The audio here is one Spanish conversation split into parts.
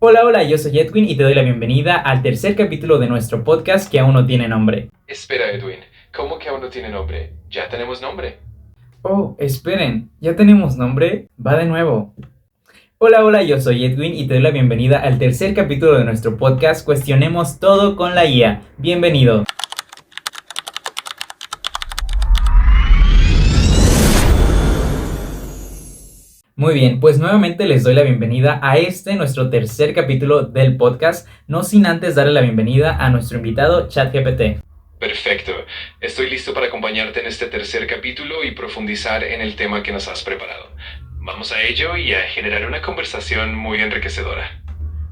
Hola, hola, yo soy Edwin y te doy la bienvenida al tercer capítulo de nuestro podcast que aún no tiene nombre. Espera, Edwin, ¿cómo que aún no tiene nombre? ¿Ya tenemos nombre? Oh, esperen, ¿ya tenemos nombre? Va de nuevo. Hola, hola, yo soy Edwin y te doy la bienvenida al tercer capítulo de nuestro podcast Cuestionemos todo con la IA. Bienvenido. Muy bien, pues nuevamente les doy la bienvenida a nuestro tercer capítulo del podcast, no sin antes darle la bienvenida a nuestro invitado ChatGPT. Perfecto, estoy listo para acompañarte en este tercer capítulo y profundizar en el tema que nos has preparado. Vamos a ello y a generar una conversación muy enriquecedora.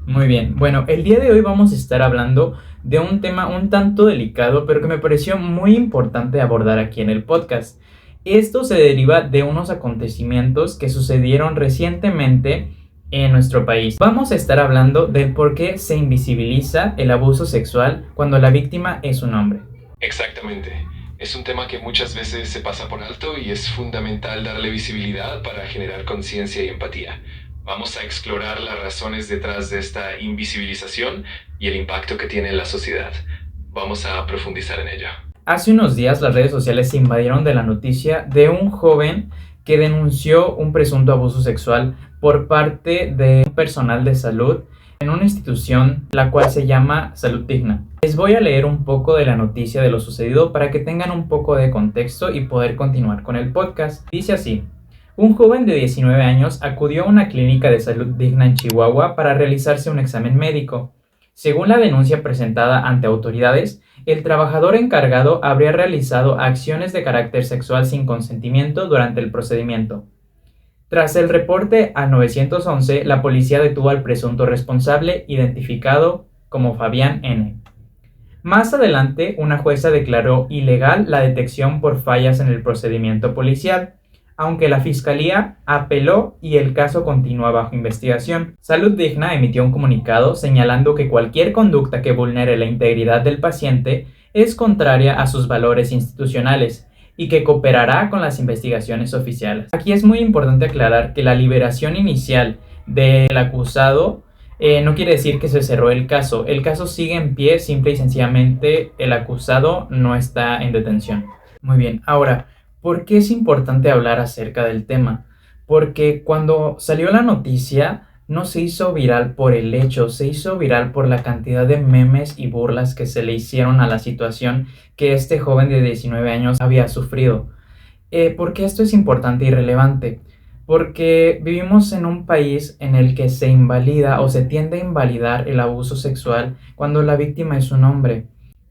Muy bien, bueno, el día de hoy vamos a estar hablando de un tema un tanto delicado, pero que me pareció muy importante abordar aquí en el podcast. Esto se deriva de unos acontecimientos que sucedieron recientemente en nuestro país. Vamos a estar hablando del por qué se invisibiliza el abuso sexual cuando la víctima es un hombre. Exactamente. Es un tema que muchas veces se pasa por alto y es fundamental darle visibilidad para generar conciencia y empatía. Vamos a explorar las razones detrás de esta invisibilización y el impacto que tiene en la sociedad. Vamos a profundizar en ello. Hace unos días las redes sociales se invadieron de la noticia de un joven que denunció un presunto abuso sexual por parte de un personal de salud en una institución la cual se llama Salud Digna. Les voy a leer un poco de la noticia de lo sucedido para que tengan un poco de contexto y poder continuar con el podcast. Dice así: un joven de 19 años acudió a una clínica de Salud Digna en Chihuahua para realizarse un examen médico. Según la denuncia presentada ante autoridades, el trabajador encargado habría realizado acciones de carácter sexual sin consentimiento durante el procedimiento. Tras el reporte al 911, la policía detuvo al presunto responsable, identificado como Fabián N. Más adelante, una jueza declaró ilegal la detección por fallas en el procedimiento policial, aunque la fiscalía apeló y el caso continúa bajo investigación. Salud Digna emitió un comunicado señalando que cualquier conducta que vulnere la integridad del paciente es contraria a sus valores institucionales y que cooperará con las investigaciones oficiales. Aquí es muy importante aclarar que la liberación inicial del acusado no quiere decir que se cerró el caso. El caso sigue en pie, simple y sencillamente el acusado no está en detención. Muy bien, ahora, ¿por qué es importante hablar acerca del tema? Porque cuando salió la noticia no se hizo viral por el hecho, se hizo viral por la cantidad de memes y burlas que se le hicieron a la situación que este joven de 19 años había sufrido. ¿Por qué esto es importante y relevante? Porque vivimos en un país en el que se invalida o se tiende a invalidar el abuso sexual cuando la víctima es un hombre.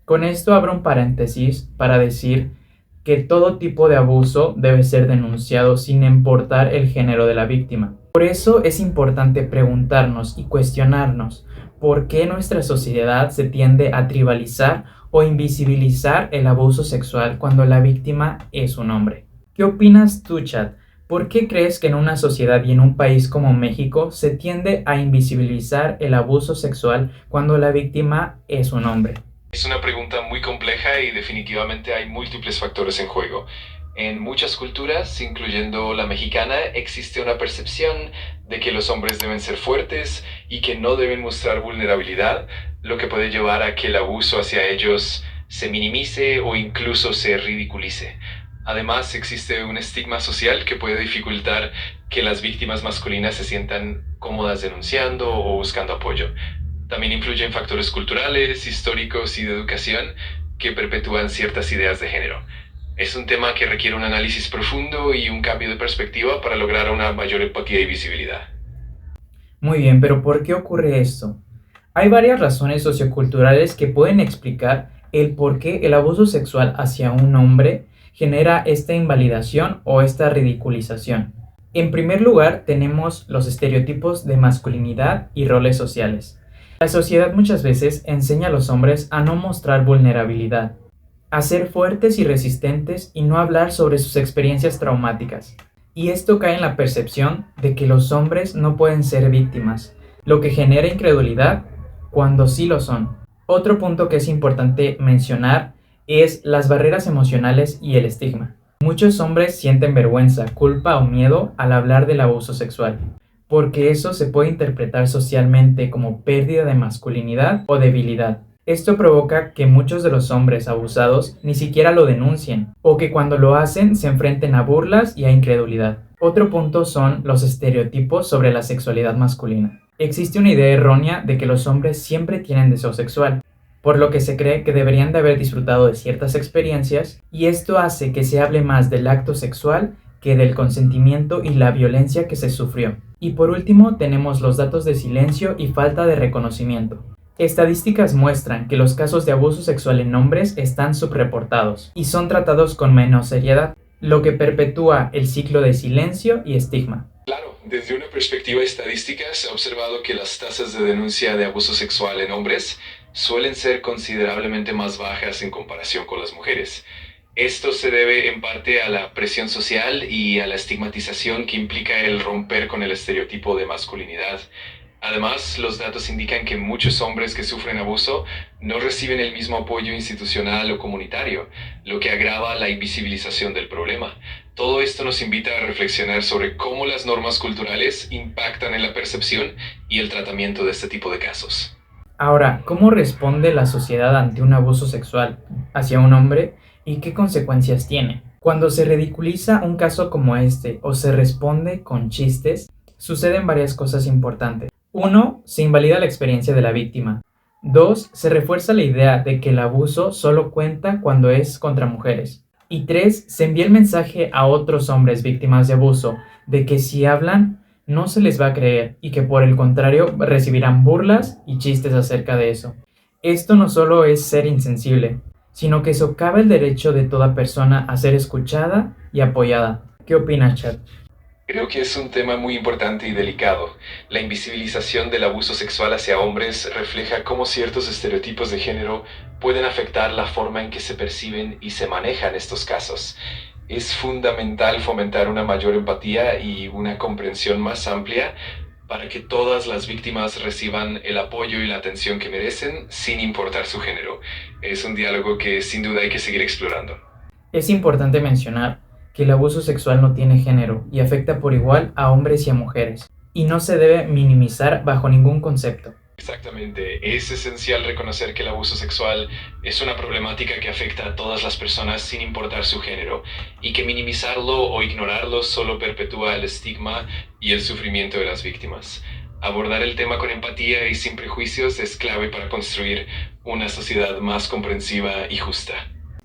Con esto abro un paréntesis para decir que todo tipo de abuso debe ser denunciado sin importar el género de la víctima. Por eso es importante preguntarnos y cuestionarnos por qué nuestra sociedad se tiende a tribalizar o invisibilizar el abuso sexual cuando la víctima es un hombre. ¿Qué opinas tú, Chad? ¿Por qué crees que en una sociedad y en un país como México se tiende a invisibilizar el abuso sexual cuando la víctima es un hombre? Es una pregunta muy compleja y definitivamente hay múltiples factores en juego. En muchas culturas, incluyendo la mexicana, existe una percepción de que los hombres deben ser fuertes y que no deben mostrar vulnerabilidad, lo que puede llevar a que el abuso hacia ellos se minimice o incluso se ridiculice. Además, existe un estigma social que puede dificultar que las víctimas masculinas se sientan cómodas denunciando o buscando apoyo. También influyen factores culturales, históricos y de educación que perpetúan ciertas ideas de género. Es un tema que requiere un análisis profundo y un cambio de perspectiva para lograr una mayor empatía y visibilidad. Muy bien, pero ¿por qué ocurre esto? Hay varias razones socioculturales que pueden explicar el por qué el abuso sexual hacia un hombre genera esta invalidación o esta ridiculización. En primer lugar, tenemos los estereotipos de masculinidad y roles sociales. La sociedad muchas veces enseña a los hombres a no mostrar vulnerabilidad, a ser fuertes y resistentes y no hablar sobre sus experiencias traumáticas. Y esto cae en la percepción de que los hombres no pueden ser víctimas, lo que genera incredulidad cuando sí lo son. Otro punto que es importante mencionar es las barreras emocionales y el estigma. Muchos hombres sienten vergüenza, culpa o miedo al hablar del abuso sexual. porque eso se puede interpretar socialmente como pérdida de masculinidad o debilidad. Esto provoca que muchos de los hombres abusados ni siquiera lo denuncien, o que cuando lo hacen se enfrenten a burlas y a incredulidad. Otro punto son los estereotipos sobre la sexualidad masculina. Existe una idea errónea de que los hombres siempre tienen deseo sexual, por lo que se cree que deberían de haber disfrutado de ciertas experiencias, y esto hace que se hable más del acto sexual que del consentimiento y la violencia que se sufrió. Y por último tenemos los datos de silencio y falta de reconocimiento. Estadísticas muestran que los casos de abuso sexual en hombres están subreportados y son tratados con menos seriedad, lo que perpetúa el ciclo de silencio y estigma. Claro, desde una perspectiva estadística se ha observado que las tasas de denuncia de abuso sexual en hombres suelen ser considerablemente más bajas en comparación con las mujeres. Esto se debe en parte a la presión social y a la estigmatización que implica el romper con el estereotipo de masculinidad. Además, los datos indican que muchos hombres que sufren abuso no reciben el mismo apoyo institucional o comunitario, lo que agrava la invisibilización del problema. Todo esto nos invita a reflexionar sobre cómo las normas culturales impactan en la percepción y el tratamiento de este tipo de casos. Ahora, ¿cómo responde la sociedad ante un abuso sexual hacia un hombre y qué consecuencias tiene? Cuando se ridiculiza un caso como este o se responde con chistes, suceden varias cosas importantes. 1. Se invalida la experiencia de la víctima. 2. Se refuerza la idea de que el abuso solo cuenta cuando es contra mujeres. Y 3. Se envía el mensaje a otros hombres víctimas de abuso de que si hablan no se les va a creer y que por el contrario recibirán burlas y chistes acerca de eso. Esto no solo es ser insensible, sino que socava el derecho de toda persona a ser escuchada y apoyada. ¿Qué opinas, Chad? Creo que es un tema muy importante y delicado. La invisibilización del abuso sexual hacia hombres refleja cómo ciertos estereotipos de género pueden afectar la forma en que se perciben y se manejan estos casos. Es fundamental fomentar una mayor empatía y una comprensión más amplia para que todas las víctimas reciban el apoyo y la atención que merecen sin importar su género. Es un diálogo que sin duda hay que seguir explorando. Es importante mencionar que el abuso sexual no tiene género y afecta por igual a hombres y a mujeres, y no se debe minimizar bajo ningún concepto. Exactamente, es esencial reconocer que el abuso sexual es una problemática que afecta a todas las personas sin importar su género, y que minimizarlo o ignorarlo solo perpetúa el estigma y el sufrimiento de las víctimas. Abordar el tema con empatía y sin prejuicios es clave para construir una sociedad más comprensiva y justa.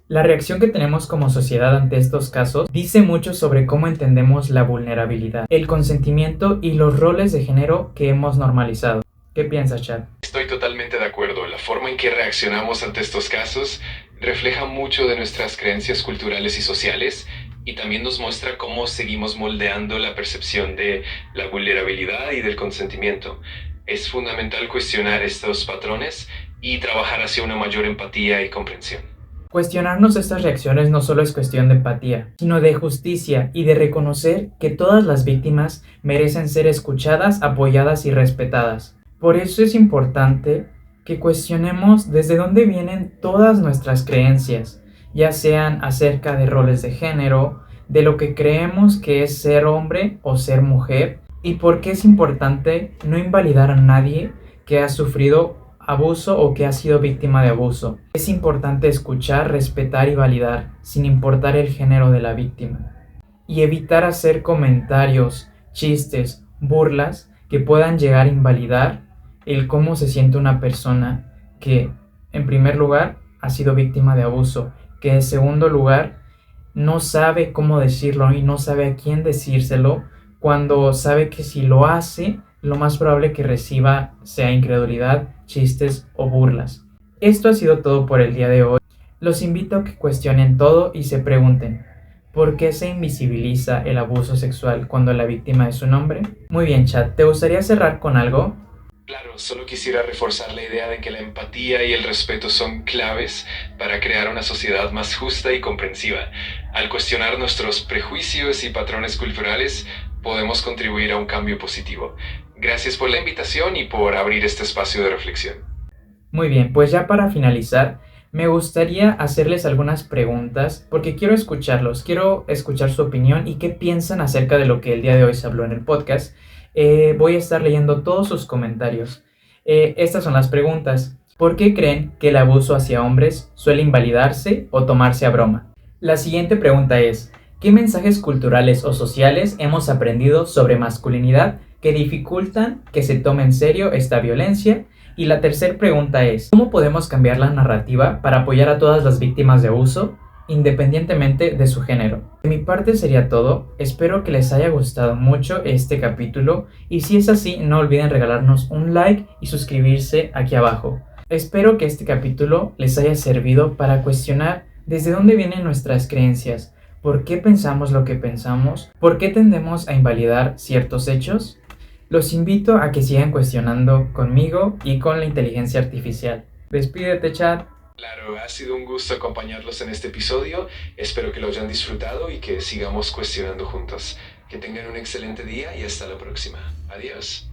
La reacción que tenemos como sociedad ante estos casos dice mucho sobre cómo entendemos la vulnerabilidad, el consentimiento y los roles de género que hemos normalizado. ¿Qué piensas, Chad? Estoy totalmente de acuerdo. La forma en que reaccionamos ante estos casos refleja mucho de nuestras creencias culturales y sociales, y también nos muestra cómo seguimos moldeando la percepción de la vulnerabilidad y del consentimiento. Es fundamental cuestionar estos patrones y trabajar hacia una mayor empatía y comprensión. Cuestionarnos estas reacciones no solo es cuestión de empatía, sino de justicia y de reconocer que todas las víctimas merecen ser escuchadas, apoyadas y respetadas. Por eso es importante que cuestionemos desde dónde vienen todas nuestras creencias, ya sean acerca de roles de género, de lo que creemos que es ser hombre o ser mujer, y por qué es importante no invalidar a nadie que ha sufrido abuso o que ha sido víctima de abuso. Es importante escuchar, respetar y validar, sin importar el género de la víctima, y evitar hacer comentarios, chistes, burlas que puedan llegar a invalidar el cómo se siente una persona que, en primer lugar, ha sido víctima de abuso, que en segundo lugar, no sabe cómo decirlo y no sabe a quién decírselo, cuando sabe que si lo hace, lo más probable que reciba sea incredulidad, chistes o burlas. Esto ha sido todo por el día de hoy. Los invito a que cuestionen todo y se pregunten, ¿por qué se invisibiliza el abuso sexual cuando la víctima es un hombre? Muy bien, Chad, ¿te gustaría cerrar con algo? Claro, solo quisiera reforzar la idea de que la empatía y el respeto son claves para crear una sociedad más justa y comprensiva. Al cuestionar nuestros prejuicios y patrones culturales, podemos contribuir a un cambio positivo. Gracias por la invitación y por abrir este espacio de reflexión. Muy bien, pues ya para finalizar, me gustaría hacerles algunas preguntas porque quiero escucharlos, quiero escuchar su opinión y qué piensan acerca de lo que el día de hoy se habló en el podcast. Voy a estar leyendo todos sus comentarios. Estas son las preguntas. ¿Por qué creen que el abuso hacia hombres suele invalidarse o tomarse a broma? La siguiente pregunta es, ¿qué mensajes culturales o sociales hemos aprendido sobre masculinidad que dificultan que se tome en serio esta violencia? Y la tercera pregunta es, ¿cómo podemos cambiar la narrativa para apoyar a todas las víctimas de abuso, independientemente de su género? De mi parte sería todo, espero que les haya gustado mucho este capítulo y si es así no olviden regalarnos un like y suscribirse aquí abajo. Espero que este capítulo les haya servido para cuestionar desde dónde vienen nuestras creencias, por qué pensamos lo que pensamos, por qué tendemos a invalidar ciertos hechos. Los invito a que sigan cuestionando conmigo y con la inteligencia artificial. Despídete, chat. Claro, ha sido un gusto acompañarlos en este episodio. Espero que lo hayan disfrutado y que sigamos cuestionando juntos. Que tengan un excelente día y hasta la próxima. Adiós.